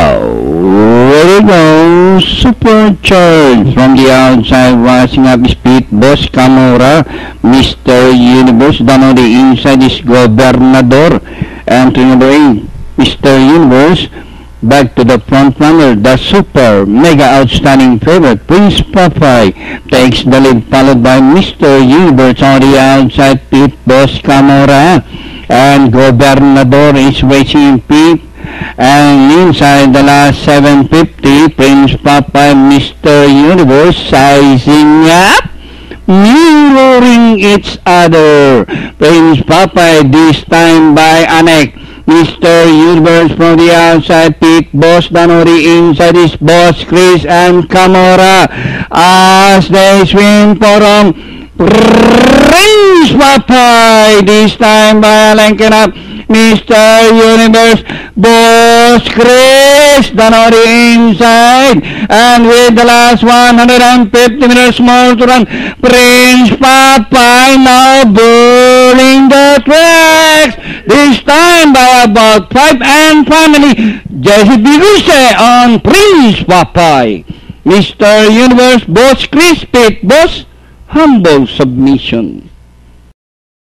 Ready go, supercharged from the outside, rising up speed, Boss Camora, Mr. Universe, down on the inside is Gobernador, and to number 8, Mr. Universe, back to the front runner, the super, mega outstanding favorite, Prince Popeye, takes the lead, followed by Mr. Universe on the outside, Pit, Boss Camora, and Gobernador is racing in Pit, and inside the last 750, Prince Popeye, Mr. Universe, sizing up, mirroring each other. Prince Popeye this time by a neck. Mr. Universe from the outside, Pit Boss Danori, inside is Boss Chris and Camora as they swing for Prince Popeye this time by a length and up. Mr. Universe, Boss Chris, Danori inside, and with the last 150 meters more to run, Prince Popeye now burning the tracks, this time by about 5, and finally, Jesse Biguse on Prince Popeye. Mr. Universe, Boss Chris, Pit Boss, humble submission.